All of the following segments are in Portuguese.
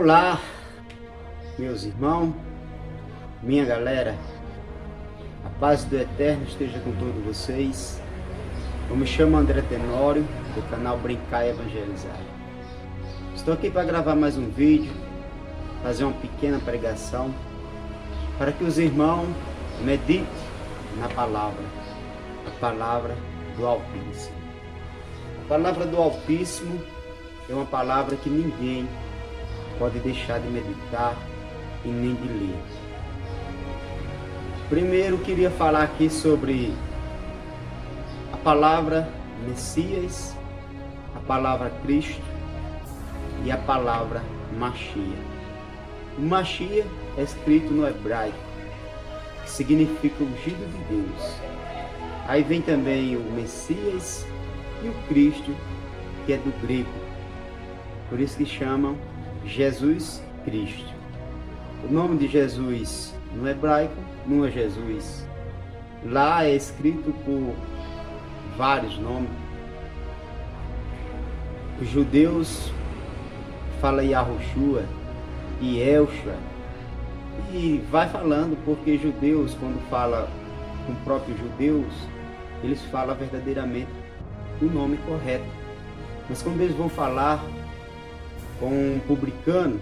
Olá, meus irmãos, minha galera, a paz do Eterno esteja com todos vocês. Eu me chamo André Tenório, do canal Brincar e Evangelizar. Estou aqui para gravar mais um vídeo, fazer uma pequena pregação, para que os irmãos meditem na palavra, a palavra do Altíssimo. A palavra do Altíssimo é uma palavra que ninguém pode deixar de meditar e nem de ler. Primeiro queria falar aqui sobre a palavra Messias, a palavra Cristo e a palavra Machia. O Machia é escrito no hebraico, que significa ungido de Deus. Aí vem também o Messias e o Cristo, que é do grego. Por isso que chamam Jesus Cristo. O nome de Jesus no hebraico não é Jesus. Lá é escrito por vários nomes. Os judeus falam Yahushua e Elshua. E vai falando, porque judeus, quando fala com próprios judeus, eles falam verdadeiramente o nome correto. Mas quando eles vão falar com um publicano,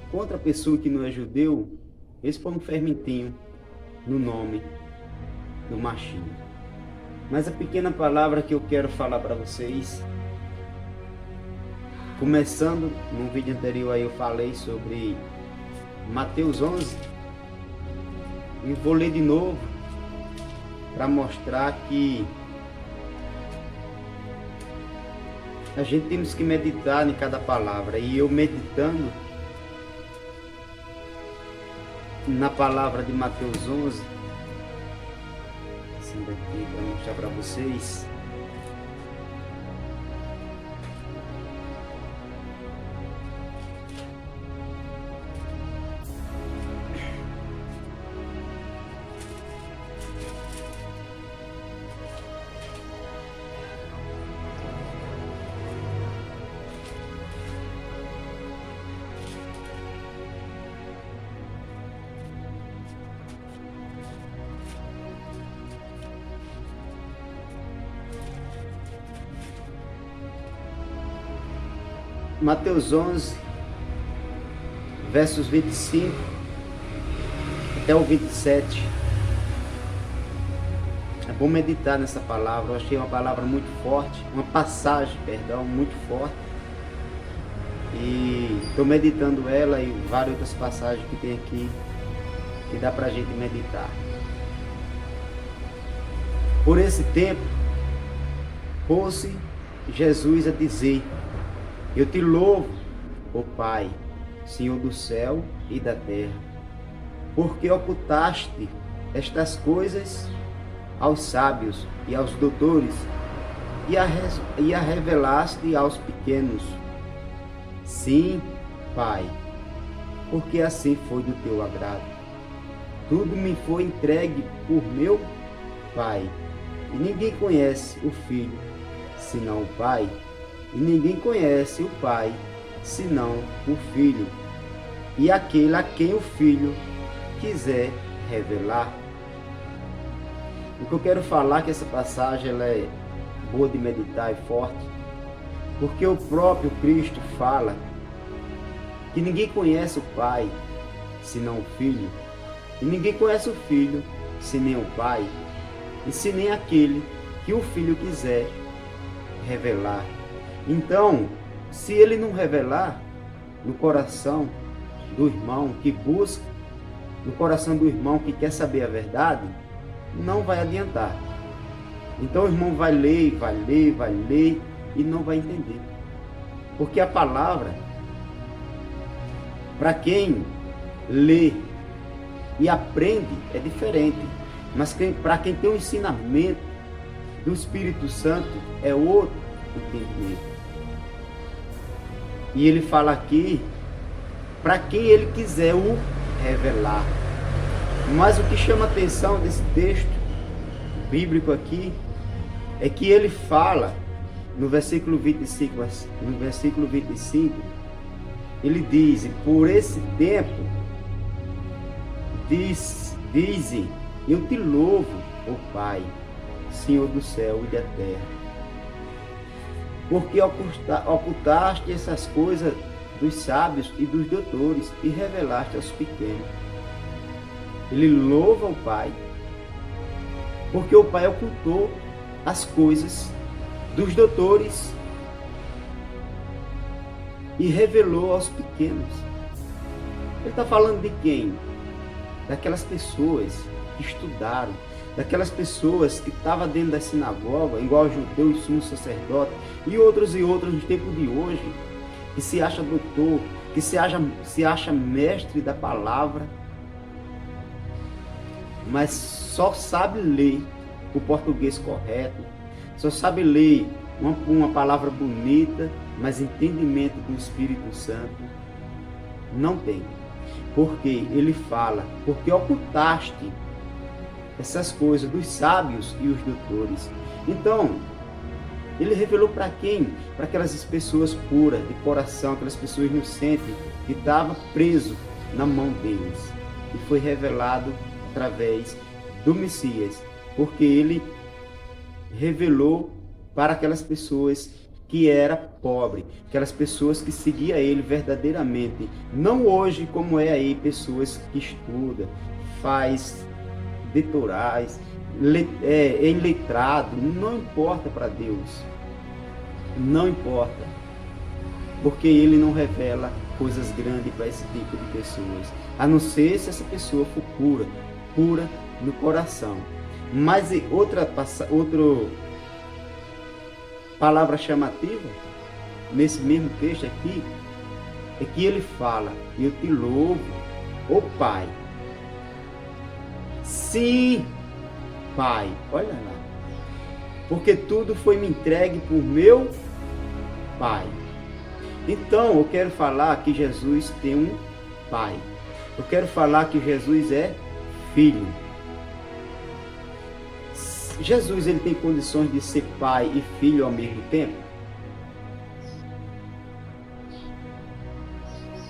com outra pessoa que não é judeu, eles põem um fermentinho no nome do Machia. Mas a pequena palavra que eu quero falar para vocês, começando no vídeo anterior aí eu falei sobre Mateus 11, e vou ler de novo para mostrar que a gente temos que meditar em cada palavra. E eu meditando na palavra de Mateus 11, assim daqui para mostrar para vocês. Mateus 11, versos 25 até o 27. É bom meditar nessa palavra. Eu achei uma palavra muito forte, uma passagem, perdão, muito forte. E estou meditando ela e várias outras passagens que tem aqui que dá para a gente meditar. Por esse tempo, pôs-se Jesus a dizer: Eu te louvo, ó Pai, Senhor do céu e da terra, porque ocultaste estas coisas aos sábios e aos doutores e a revelaste aos pequenos. Sim, Pai, porque assim foi do teu agrado. Tudo me foi entregue por meu Pai, e ninguém conhece o Filho, senão o Pai. E ninguém conhece o Pai, senão o Filho, e aquele a quem o Filho quiser revelar. O que eu quero falar é que essa passagem ela é boa de meditar e forte, porque o próprio Cristo fala que ninguém conhece o Pai, senão o Filho, e ninguém conhece o Filho, senão o Pai, e se nem aquele que o Filho quiser revelar. Então, se ele não revelar no coração do irmão que busca, no coração do irmão que quer saber a verdade, não vai adiantar. Então o irmão vai ler e não vai entender. Porque a palavra, para quem lê e aprende, é diferente. Mas para quem tem o ensinamento do Espírito Santo, é outro entendimento. E ele fala aqui para quem ele quiser o revelar. Mas o que chama a atenção desse texto bíblico aqui é que ele fala no versículo 25, ele diz: por esse tempo, dizem, eu te louvo, ó Pai, Senhor do céu e da terra, porque ocultaste essas coisas dos sábios e dos doutores e revelaste aos pequenos. Ele louva o Pai, porque o Pai ocultou as coisas dos doutores e revelou aos pequenos. Ele está falando de quem? Daquelas pessoas que estudaram, daquelas pessoas que estavam dentro da sinagoga, igual os judeus, sumos sacerdotes, e outros no tempo de hoje, que se acha doutor, que se acha mestre da palavra, mas só sabe ler o português correto, só sabe ler uma palavra bonita, mas entendimento do Espírito Santo não tem. Porque ele fala, porque ocultaste essas coisas dos sábios e os doutores. Então, ele revelou para quem? Para aquelas pessoas puras de coração, aquelas pessoas inocentes que estavam presos na mão deles. E foi revelado através do Messias, porque ele revelou para aquelas pessoas que era pobre, aquelas pessoas que seguiam ele verdadeiramente, não hoje como é aí pessoas que estudam, faz doutorais, é letrado, não importa para Deus, não importa, porque ele não revela coisas grandes para esse tipo de pessoas, a não ser se essa pessoa for pura no coração. Mas outra palavra chamativa nesse mesmo texto aqui é que ele fala: eu te louvo, ó Pai. Sim, Pai, olha lá, porque tudo foi me entregue por meu Pai. Então eu quero falar que Jesus tem um Pai, eu quero falar que Jesus é Filho. Jesus, ele tem condições de ser pai e filho ao mesmo tempo?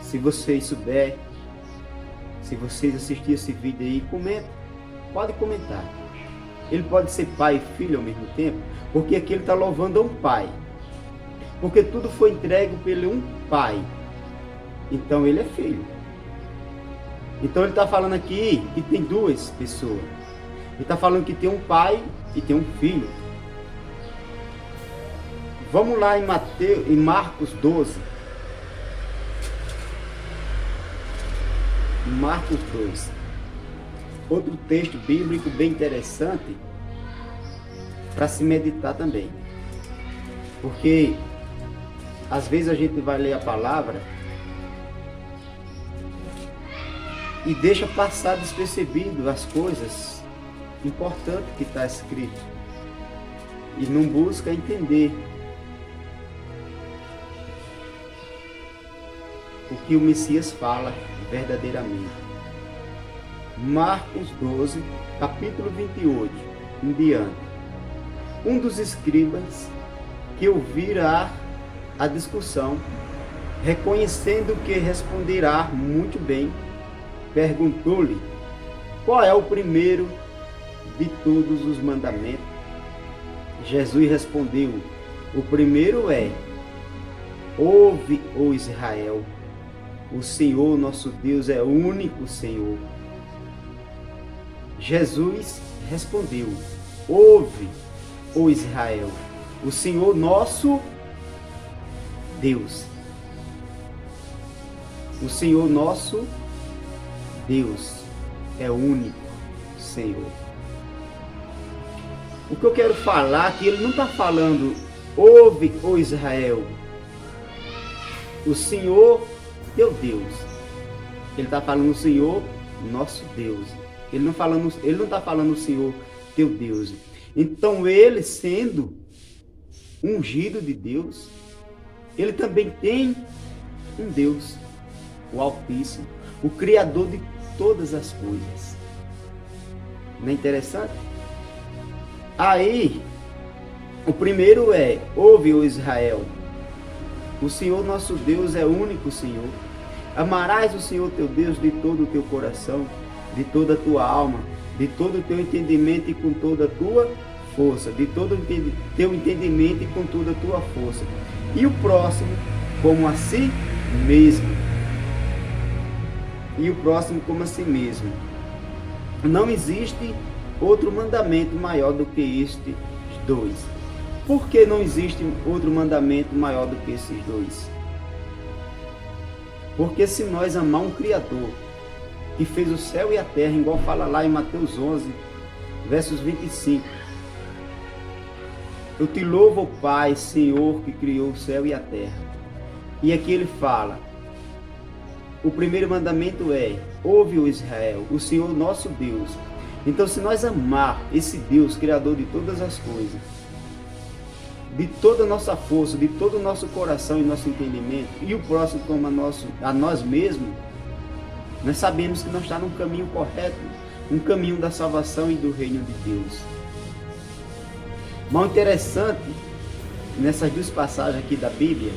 Se vocês souberem, se vocês assistirem esse vídeo aí, comenta, pode comentar. Ele pode ser pai e filho ao mesmo tempo? Porque aqui ele está louvando a um pai. Porque tudo foi entregue pelo um pai. Então ele é filho. Então ele está falando aqui que tem duas pessoas. Ele está falando que tem um pai e tem um filho. Vamos lá em Marcos 12. Marcos 12. Outro texto bíblico bem interessante para se meditar também. Porque às vezes a gente vai ler a palavra e deixa passar despercebido as coisas importante que está escrito e não busca entender o que o Messias fala verdadeiramente. Marcos 12, capítulo 28 em diante. Um dos escribas que ouvirá a discussão, reconhecendo que responderá muito bem, perguntou-lhe: qual é o primeiro de todos os mandamentos? Jesus respondeu: o primeiro é: ouve, ó Israel, o Senhor nosso Deus é o único Senhor. Jesus respondeu: ouve, ó Israel, o Senhor nosso Deus. O Senhor nosso Deus é o único Senhor. O que eu quero falar é que ele não está falando: ouve, ó Israel, o Senhor teu Deus. Ele está falando o Senhor nosso Deus. Ele não está falando o Senhor teu Deus. Então ele, sendo ungido de Deus, ele também tem um Deus, o Altíssimo, o Criador de todas as coisas. Não é interessante? Aí, o primeiro é: ouve, ó Israel, O Senhor nosso Deus é único, Senhor. Amarás o Senhor teu Deus de todo o teu coração, de toda a tua alma, de todo o teu entendimento e com toda a tua força, de todo o teu entendimento e com toda a tua força. E o próximo como a si mesmo. E o próximo como a si mesmo. Não existe outro mandamento maior do que estes dois. Por que não existe outro mandamento maior do que esses dois? Porque se nós amar um Criador, que fez o céu e a terra, igual fala lá em Mateus 11, versos 25. Eu te louvo, Pai, Senhor, que criou o céu e a terra. E aqui ele fala, o primeiro mandamento é, ouve, o Israel, o Senhor nosso Deus. Então, se nós amar esse Deus, Criador de todas as coisas, de toda a nossa força, de todo o nosso coração e nosso entendimento, e o próximo como a nós mesmos, nós sabemos que nós estamos no caminho correto, um caminho da salvação e do reino de Deus. Mas o interessante, nessas duas passagens aqui da Bíblia,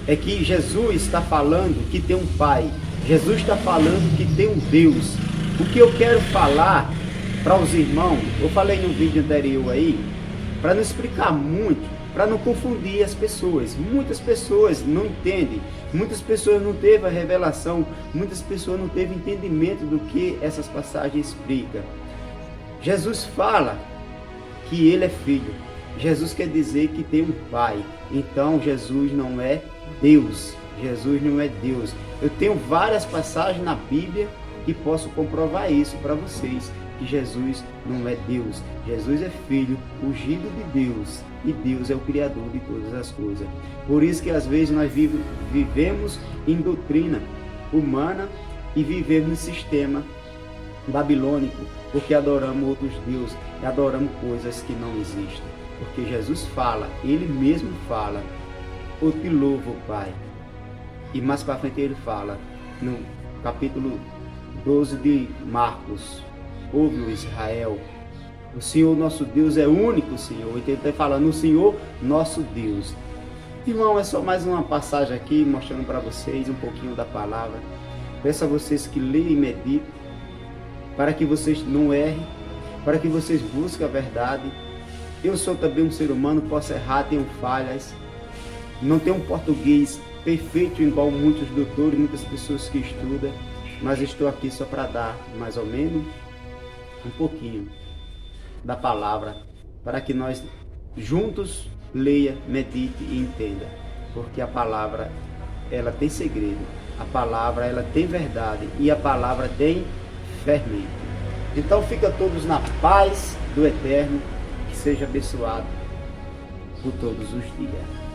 é que Jesus está falando que tem um Pai. Jesus está falando que tem um Deus. O que eu quero falar para os irmãos, eu falei no vídeo anterior aí, para não explicar muito, para não confundir as pessoas. Muitas pessoas não entendem, muitas pessoas não teve a revelação, muitas pessoas não teve entendimento do que essas passagens explicam. Jesus fala que ele é filho. Jesus quer dizer que tem um Pai. Então Jesus não é Deus. Jesus não é Deus. Eu tenho várias passagens na Bíblia que posso comprovar isso para vocês, que Jesus não é Deus. Jesus é filho, ungido de Deus, e Deus é o Criador de todas as coisas. Por isso que às vezes nós vivemos em doutrina humana e vivemos no sistema babilônico, porque adoramos outros deuses e adoramos coisas que não existem. Porque Jesus fala, ele mesmo fala, eu te louvo, Pai. E mais para frente ele fala, no capítulo 12 de Marcos, ouve-o, Israel, o Senhor nosso Deus é único, Senhor. Então ele está falando, o Senhor nosso Deus. Irmão, é só mais uma passagem aqui, mostrando para vocês um pouquinho da palavra. Peço a vocês que leiam e meditem, para que vocês não errem, para que vocês busquem a verdade. Eu sou também um ser humano, posso errar, tenho falhas. Não tenho um português perfeito igual muitos doutores, muitas pessoas que estudam, mas estou aqui só para dar mais ou menos um pouquinho da palavra, para que nós juntos leia, medite e entenda, porque a palavra ela tem segredo, a palavra ela tem verdade e a palavra tem fermento. Então fica todos na paz do Eterno, que seja abençoado por todos os dias.